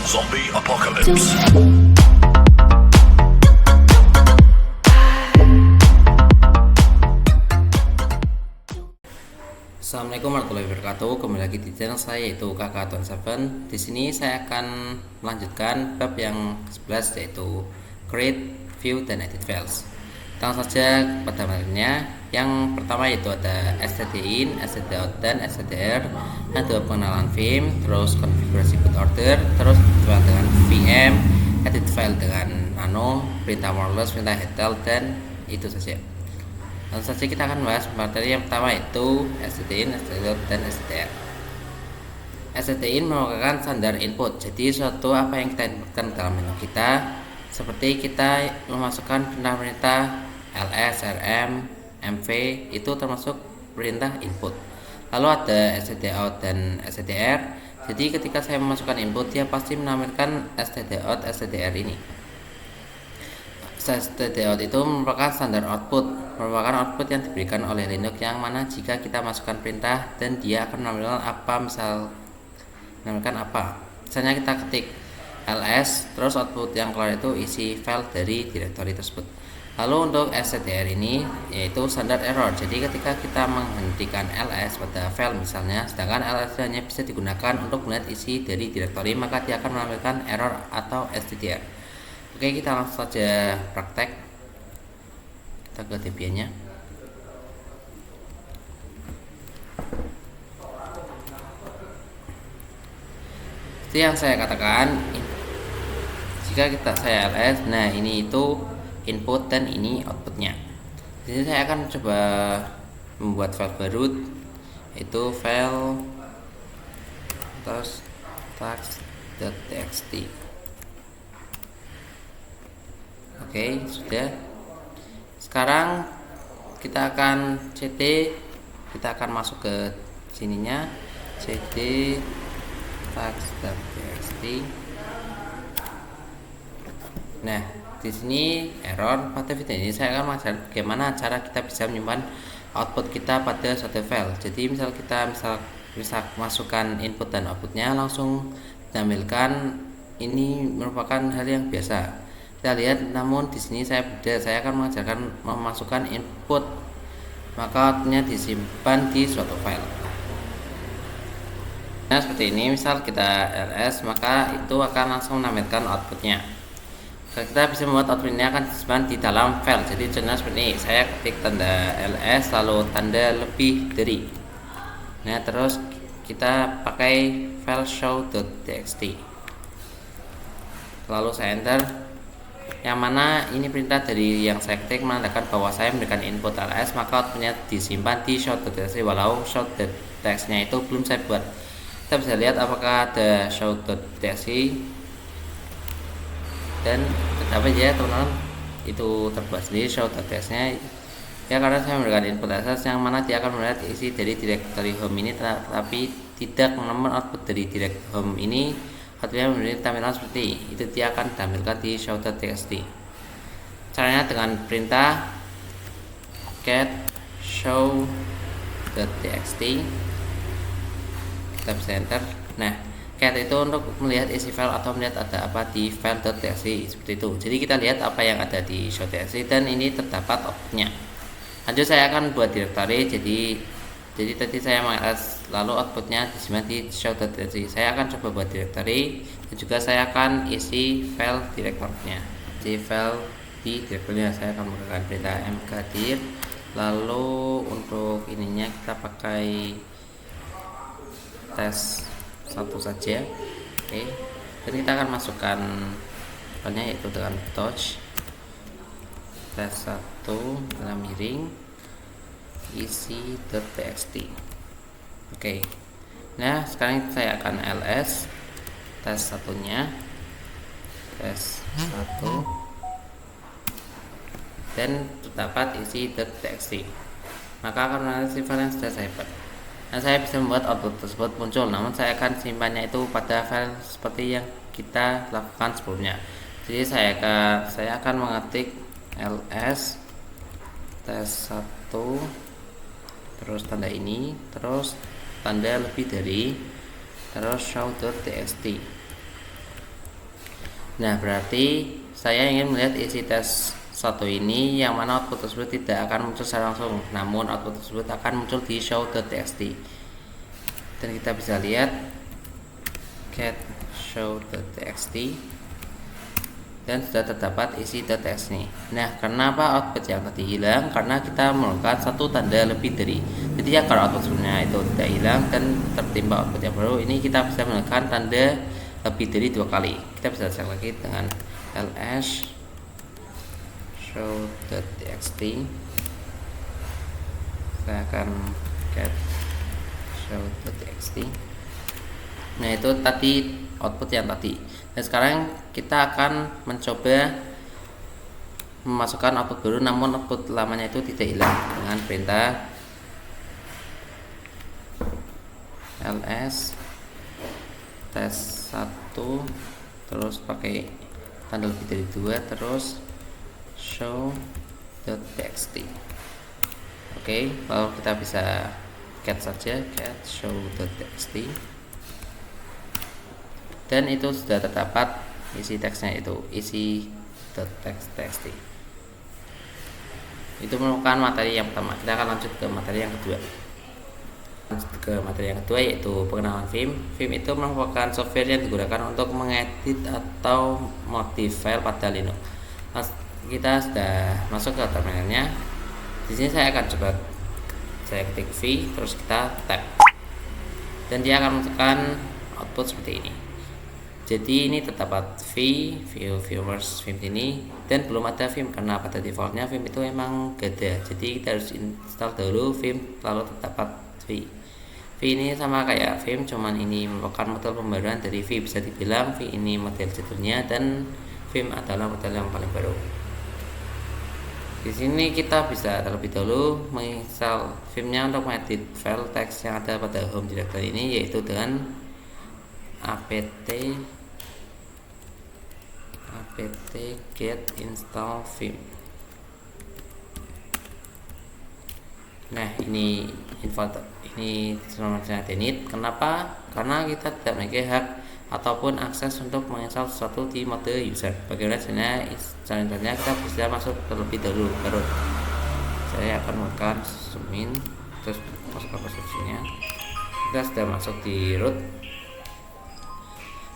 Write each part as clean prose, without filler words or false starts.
Zombie Apocalypse. Assalamualaikum warahmatullahi wabarakatuh. Kembali lagi di channel saya, yaitu Kakak Tuan Seven. Di sini saya akan melanjutkan bab yang 11, yaitu create, view, dan edit files. Langsung saja pada materinya. Yang pertama yaitu ada stdin, stdout, dan stdr. Ada pengenalan vim, terus konfigurasi boot order, terus file dengan vm, edit file dengan nano, perintah wireless, perintah hetel, dan itu saja. Langsung saja kita akan bahas materi yang pertama, yaitu stdin, stdout, dan stdr. Stdin merupakan standar input, jadi suatu apa yang kita inputkan dalam menu kita, seperti kita memasukkan perintah-perintah ls, rm, mv, itu termasuk perintah input. Lalu ada stdout dan stdr. Jadi ketika saya memasukkan input, dia pasti menampilkan stdout, stdr ini. Stdout itu merupakan standar output, merupakan output yang diberikan oleh Linux, yang mana jika kita masukkan perintah dan dia akan menampilkan apa, misalnya kita ketik ls, terus output yang keluar itu isi file dari direktori tersebut. Lalu untuk stdr ini yaitu standar error, jadi ketika kita menghentikan ls pada file misalnya, sedangkan ls hanya bisa digunakan untuk melihat isi dari direktori, maka dia akan menampilkan error atau stdr. Oke, kita langsung saja praktek. Kita ke Debian nya. Seperti yang saya katakan, jika saya ls, nah ini itu input dan ini outputnya. Jadi saya akan coba membuat file baru, yaitu file terus tax.txt. Oke, sudah. Sekarang kita akan cd, kita akan masuk ke sininya, cd tax.txt. Nah, di sini error. Pada video ini saya akan mengajar bagaimana cara kita bisa menyimpan output kita pada suatu file. Jadi misal kita bisa masukkan input dan outputnya langsung ditampilkan, ini merupakan hal yang biasa kita lihat. Namun di sini saya akan mengajarkan memasukkan input, maka outputnya disimpan di suatu file. Nah, seperti ini. Misal kita ls, maka itu akan langsung menampilkan outputnya. Kita bisa membuat output ini akan disimpan di dalam file. Jadi contohnya seperti ini, saya ketik tanda ls lalu tanda lebih dari. Nah, terus kita pakai file show.txt, lalu saya enter, yang mana ini perintah dari yang saya ketik menandakan bahwa saya memberikan input ls, maka outputnya disimpan di show.txt, walau show.txt nya itu belum saya buat. Kita bisa lihat apakah ada show.txt, dan apa aja teman-teman, itu terbuat sendiri show.txt nya ya, karena saya memberikan input ls yang mana dia akan melihat isi dari directory home ini, tetapi tidak menemukan output dari directory home ini. Outputnya memberi tampilan seperti itu, dia akan tampilkan di show.txt. Caranya dengan perintah get show.txt, kita bisa enter. Nah, cat itu untuk melihat isi file atau melihat ada apa di file.txt, seperti itu. Jadi kita lihat apa yang ada di show.txt dan ini terdapat outputnya. Lanjut saya akan buat directory. Jadi tadi saya mengls, lalu outputnya disimpan di show.txt. Saya akan coba buat directory dan juga saya akan isi file direktornya. Di file di direktornya saya akan menggunakan perintah mkdir. Lalu untuk ininya kita pakai tes satu saja. Oke, dan kita akan masukkan filenya, yaitu dengan touch tes 1 dalam miring isi.txt. Oke, nah sekarang saya akan ls tes satunya, tes 1, dan terdapat isi.txt, maka akan mengalami file yang sudah saya buat. Nah, saya bisa membuat output tersebut muncul, namun saya akan simpannya itu pada file seperti yang kita lakukan sebelumnya. Jadi saya akan mengetik ls tes 1, terus tanda ini, terus tanda lebih dari, terus show.txt. Nah, berarti saya ingin melihat isi tes 1 ini, yang mana output tersebut tidak akan muncul secara langsung, namun output tersebut akan muncul di show.txt. Dan kita bisa lihat get show.txt, dan sudah terdapat isi .txt ini. Nah, kenapa output yang tadi hilang? Karena kita melakukan satu tanda lebih dari. Jadi agar output sebelumnya itu tidak hilang dan tertimpa output yang baru, ini kita bisa melakukan tanda lebih dari 2 kali. Kita bisa cek lagi dengan ls show.txt. Saya akan get show.txt. Nah, itu tadi output yang tadi. Dan sekarang kita akan mencoba memasukkan output baru, namun output lamanya itu tidak hilang, dengan perintah ls tes 1 terus pakai tanda lebih dari 2 terus show.txt. Oke, lalu kita bisa get saja get show.txt, dan itu sudah terdapat isi teksnya, itu isi .txt. Itu merupakan materi yang pertama. Kita akan lanjut ke materi yang kedua. Yaitu pengenalan Vim. Vim itu merupakan software yang digunakan untuk mengedit atau modif file pada Linux. Kita sudah masuk ke terminalnya. Di sini saya akan coba ketik V, terus kita tap, dan dia akan menemukan output seperti ini. Jadi ini terdapat viewers Vim ini, dan belum ada Vim karena pada defaultnya Vim itu emang gak ada. Jadi kita harus install dulu Vim, lalu terdapat V. V ini sama kayak Vim, cuman ini merupakan model pembaruan dari V. Bisa dibilang V ini model jadulnya dan Vim adalah model yang paling baru. Di sini kita bisa terlebih dahulu menginstal Vimnya untuk mengedit file teks yang ada pada home directory ini, yaitu dengan apt get install vim. Nah, ini informasinya Denit. Kenapa? Karena kita tidak memiliki hak ataupun akses untuk menginstal sesuatu di mode user. Bagaimana caranya? Kita bisa masuk terlebih dahulu ke root. Saya akan melakukan zoom in, terus masuk ke posisinya. Kita sudah masuk di root,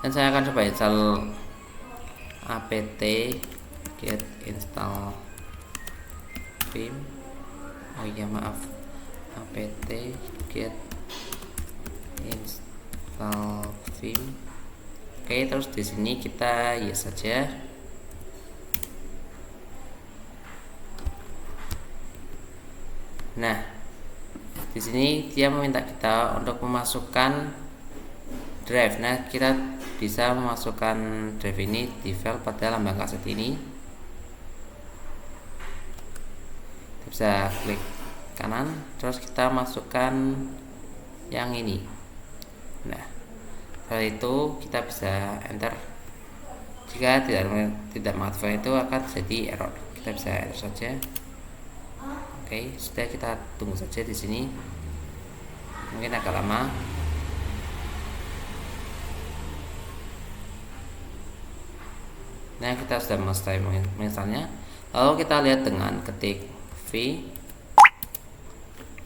dan saya akan coba install apt get install vim. Oh iya, maaf, apt get install vim. Oke, terus di sini kita yes saja. Nah, di sini dia meminta kita untuk memasukkan drive. Nah, kita bisa memasukkan drive ini di file pada lambang kaset ini. Kita bisa klik kanan, terus kita masukkan yang ini. Nah, setelah itu kita bisa enter. Jika tidak mengaktifkan itu akan jadi error. Kita bisa enter saja. Oke, sudah, kita tunggu saja di sini. Mungkin agak lama. Nah, kita sudah selesai menginstalnya. Lalu kita lihat dengan ketik V,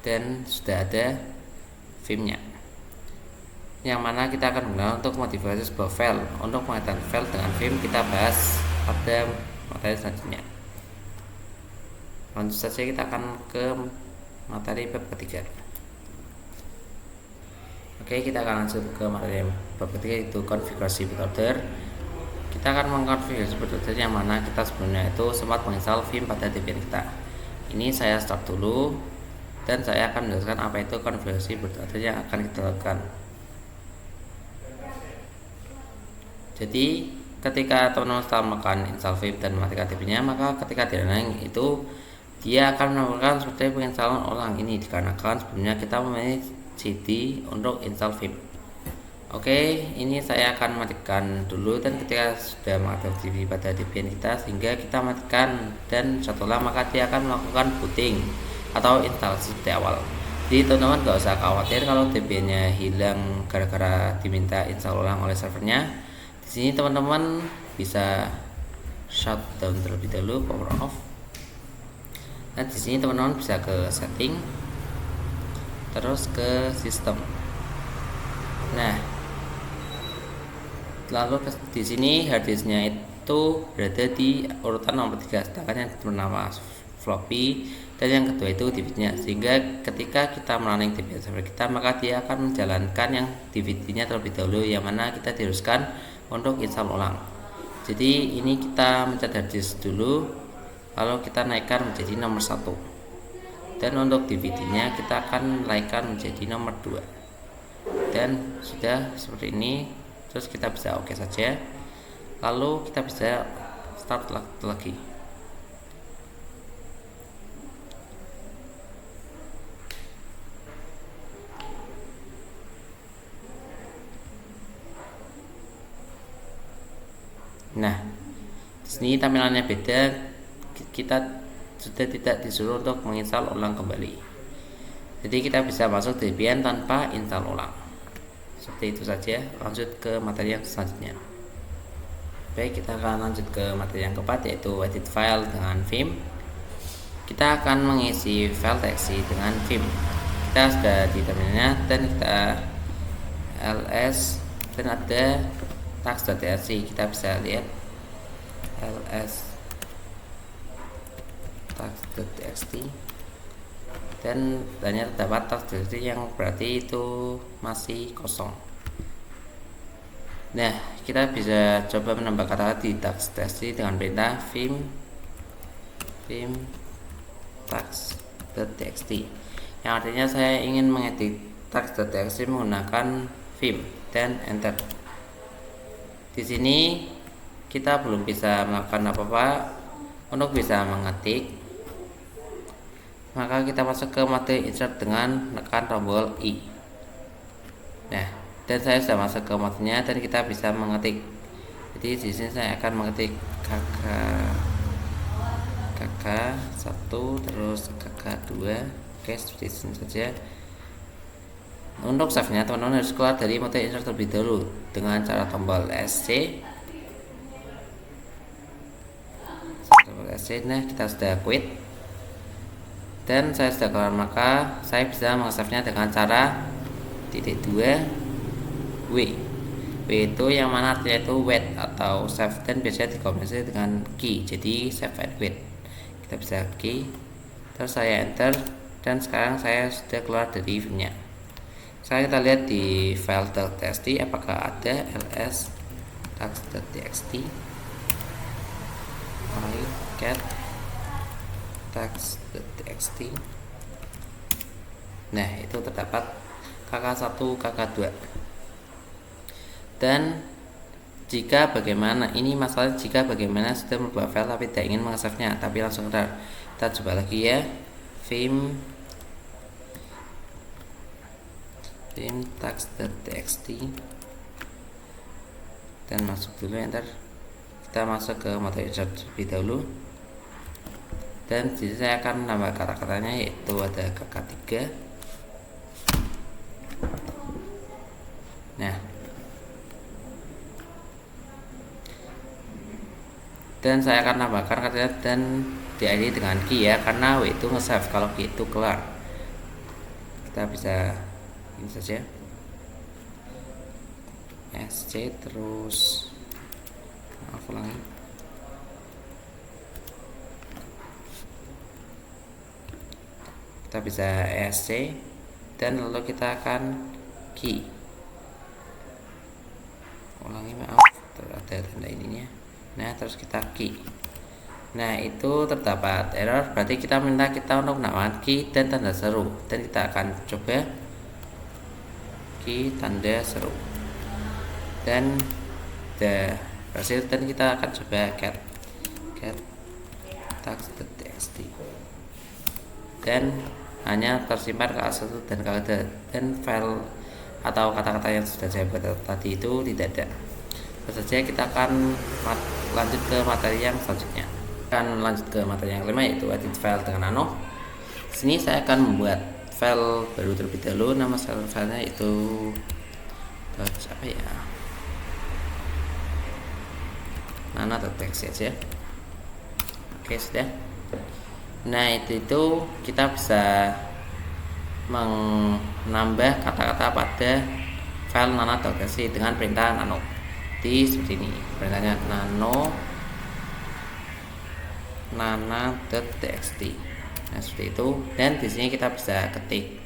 dan sudah ada Vimnya, yang mana kita akan menggunakan untuk modifikasi sebuah file. Untuk mengedit file dengan Vim kita bahas pada materi selanjutnya. Lanjut saja, kita akan ke materi bab ketiga. Oke, kita akan lanjut ke materi bab ketiga, yaitu konfigurasi bootloader. Kita akan mengkonfigurasi bootloader yang mana kita sebelumnya itu sempat menginstal Vim pada Debian kita. Ini saya start dulu, dan saya akan menjelaskan apa itu konfigurasi bootloader yang akan kita lakukan. Jadi ketika teman-teman setelah melakukan install Vim dan mematikan Debian-nya, maka ketika dirunning itu dia akan melakukan seperti penginstalan ulang ini, dikarenakan sebelumnya kita memilih cd untuk install Vim. Oke, ini saya akan matikan dulu, dan ketika sudah mengaktifkan TV pada Debian kita sehingga kita matikan, dan setelah maka dia akan melakukan booting atau instalasi seperti awal. Jadi teman-teman gak usah khawatir kalau Debian-nya hilang gara-gara diminta install ulang oleh servernya. Di sini teman-teman bisa shutdown terlebih dahulu, power off. Nah di sini teman-teman bisa ke setting, terus ke sistem. Nah lalu di sini harddisknya itu berada di urutan nomor 3, sedangkan yang bernama floppy dan yang kedua itu DVD-nya, sehingga ketika kita merunning DVD server kita, maka dia akan menjalankan yang DVD-nya terlebih dahulu, yang mana kita diharuskan untuk install ulang. Jadi ini kita mencet harddisk dulu, lalu kita naikkan menjadi nomor 1, dan untuk DVD-nya kita akan naikkan menjadi nomor 2, dan sudah seperti ini. Terus kita bisa oke saja, lalu kita bisa start lagi. Nah di sini tampilannya beda, kita sudah tidak disuruh untuk menginstal ulang kembali, jadi kita bisa masuk Debian tanpa install ulang. Seperti itu saja. Lanjut ke materi yang selanjutnya. Baik, kita akan lanjut ke materi yang keempat, yaitu edit file dengan Vim. Kita akan mengisi file txt dengan Vim. Kita sudah di terminalnya, dan kita ls, dan ada tax.txt. Kita bisa lihat ls tax.txt, dan hanya terdapat tax.txt yang berarti itu masih kosong. Nah kita bisa coba menambah kata di tax.txt dengan perintah vim tax.txt, yang artinya saya ingin mengedit tax.txt menggunakan vim, dan enter. Di sini kita belum bisa melakukan apa-apa. Untuk bisa mengetik, maka kita masuk ke mode insert dengan tekan tombol I. Nah, dan saya sudah masuk ke modenya, dan kita bisa mengetik. Jadi di sini saya akan mengetik KK1 terus KK2. Oke, seperti ini saja. Untuk save-nya teman-teman harus keluar dari mode insert terlebih dahulu dengan cara tombol SC. Nah, kita sudah quit dan saya sudah keluar, maka saya bisa mengesave-nya dengan cara .2 W itu yang mana artinya itu wait atau save, dan biasanya dikombinasi dengan key, jadi save and wait. Kita bisa key, terus saya enter, dan sekarang saya sudah keluar dari Vim-nya. Sekarang kita lihat di file .txt apakah ada ls tax.txt, cat tax.txt. Nah itu terdapat KK1 KK2. Dan jika bagaimana, ini masalah jika bagaimana sudah membuat file tapi tidak ingin mengesave-nya, tapi langsung enter. Kita coba lagi ya, vim tax.txt, dan masuk dulu, enter. Kita masuk ke mode insert terlebih dahulu, dan di sini saya akan menambah kata-katanya, yaitu ada KK3. Nah, dan saya akan tambahkan katanya dan diakhiri dengan key ya, karena W itu nge-save, kalau key itu keluar. Kita bisa ini saja, SC terus ulangi. Kita bisa ESC, dan lalu kita akan key. Ulangi, maaf, ada tanda ininya. Nah, terus kita key. Nah, itu terdapat error, berarti kita minta kita untuk menambahkan key dan tanda seru, dan kita akan coba key tanda seru, dan berhasil, dan kita akan coba cat tax.txt, dan hanya tersimpan KK1 dan KK2, dan file atau kata-kata yang sudah saya buat tadi itu tidak ada. Terus saja kita akan lanjut ke materi yang selanjutnya. Akan lanjut ke materi yang kelima, yaitu edit file dengan nano. Di sini saya akan membuat file baru terlebih dahulu. Nama filenya itu apa ya? nana.txt aja. Oke, sudah. Nah, itu kita bisa menambah kata-kata pada file nana.txt dengan perintah nano. Jadi seperti ini perintahnya, nana.txt. Nah, seperti itu. Dan di sini kita bisa ketik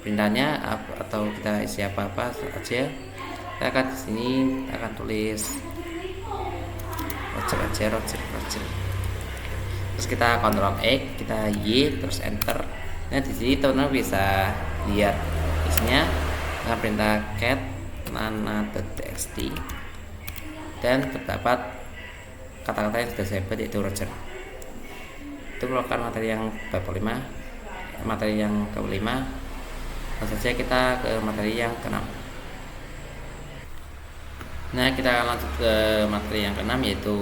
perintahnya atau kita isi apa-apa saja. Kita akan di sini akan tulis Roger. Terus kita Ctrl X, kita Y, terus enter. Nah, di sini teman-teman bisa lihat isinya dengan perintah cat nana.txt, dan terdapat kata-kata yang sudah saya buat, yaitu Roger. Itu merupakan materi yang bab 5. Materi yang ke-5. Langsung saja kita ke materi yang ke-6. Nah, kita akan lanjut ke materi yang ke-6, yaitu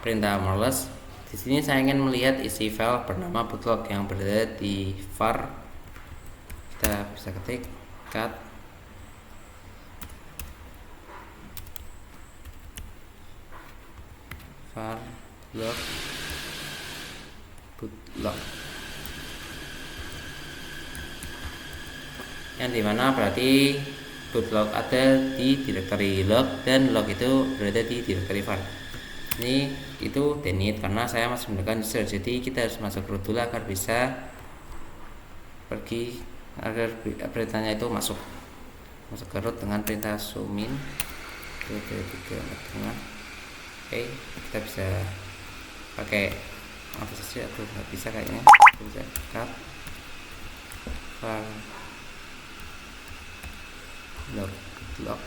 perintah Moreless. Di sini saya ingin melihat isi file bernama bootlog yang berada di var. Kita bisa ketik cat var log bootlog, yang dimana berarti bootlog ada di directory log dan log itu berada di directory var. Ini itu delete karena saya masih menggunakan user, jadi kita harus masuk root dulu agar bisa pergi, agar perintahnya itu masuk ke root dengan perintah zoom in ke 3 tengah. Oke, kita bisa pakai apa saja atau nggak bisa kayaknya. Kita bisa cut var log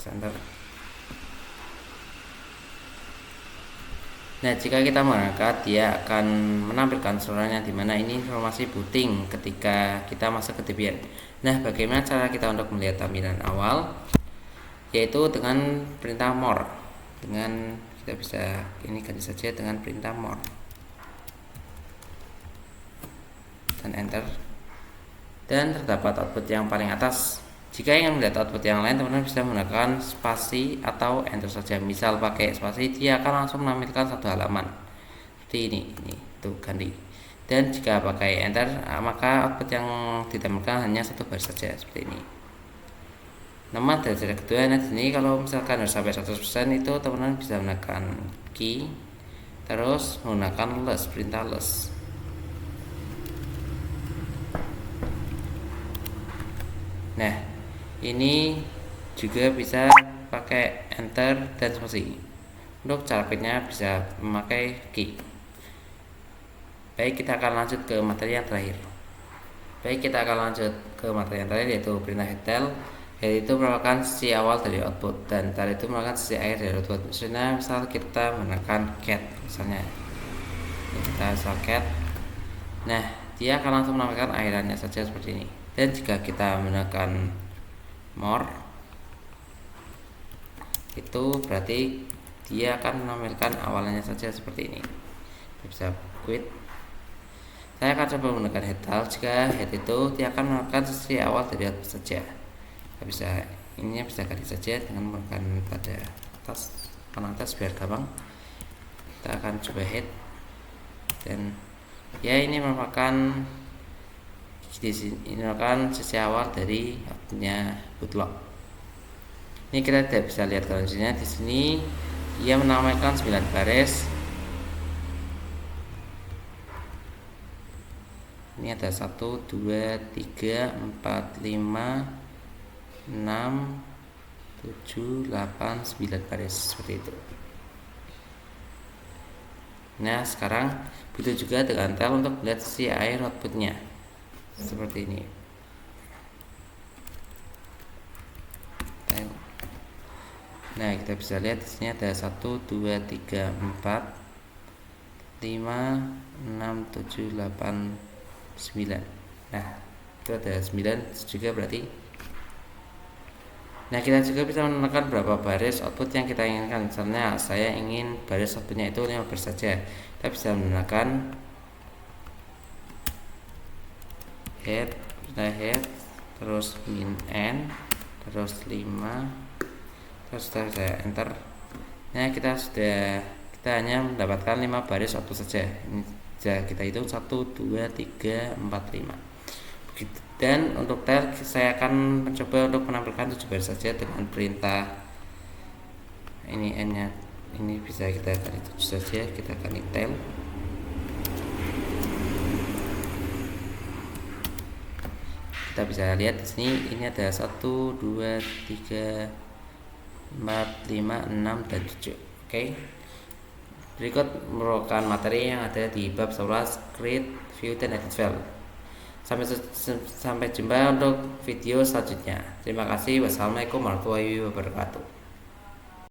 center. Nah, jika kita mengangkat, dia akan menampilkan suaranya, dimana ini informasi booting ketika kita masuk ke Debian. Nah, bagaimana cara kita untuk melihat tampilan awal? Yaitu dengan perintah more. Dengan kita bisa ini ganti saja dengan perintah more dan enter. Dan terdapat output yang paling atas. Jika ingin melihat output yang lain, teman-teman bisa menggunakan spasi atau enter saja. Misal pakai spasi, dia akan langsung menampilkan satu halaman seperti ini tuh ganti. Dan jika pakai enter, maka output yang ditampilkan hanya satu baris saja seperti ini. Nama dari cara kedua, nah di sini kalau misalkan harus sampai 100% itu teman-teman bisa menggunakan key, terus menggunakan less, perintah less. Nah, ini juga bisa pakai enter dan spasi. Untuk cara lainnya bisa memakai key. Baik, kita akan lanjut ke materi yang terakhir. Yaitu perintah headel, yaitu merupakan sisi awal dari output, dan tel itu merupakan sisi akhir dari output. Misalnya, kita menggunakan cat, misalnya ini kita cat. Nah, dia akan langsung menampilkan akhirannya saja seperti ini. Dan jika kita menggunakan more, itu berarti dia akan menampilkan awalnya saja seperti ini. Kita bisa quit. Saya akan coba menggunakan head. Jika head itu dia akan menampilkan sisi awal dari output saja. Kita bisa ininya bisa ganti saja dengan menggunakan pada atas biar gampang. Kita akan coba head, dan ya ini merupakan sisi awal dari outputnya bootlog. Ini kita tidak bisa lihat kondisinya. Di sini ia menamakan 9 baris. Ini ada 1, 2, 3, 4, 5, 6, 7, 8, 9 baris seperti itu. Nah, sekarang begitu juga dengan tel untuk melihat sisi akhir outputnya seperti ini. Nah, kita bisa lihat di sini ada 1, 2, 3, 4, 5, 6, 7, 8, 9. Nah, itu ada 9 juga berarti. Nah, kita juga bisa menentukan berapa baris output yang kita inginkan. Misalnya saya ingin baris outputnya itu 5 baris saja. Kita bisa menggunakan head, terus min n, terus 5, terus saya enter. Nah, kita hanya mendapatkan 5 baris waktu saja. Ini kita hitung 1 2 3 4 5 begitu. Dan untuk tel saya akan mencoba untuk menampilkan 7 baris saja dengan perintah ini n nya ini bisa kita kali 7 saja, kita akan tel. Kita bisa lihat di sini ini ada 1 2 3 4 5 6 dan 7. Oke. Berikut merupakan materi yang ada di bab 11 Create, View, dan Edit File. Sampai jumpa untuk video selanjutnya. Terima kasih. Wassalamualaikum warahmatullahi wabarakatuh.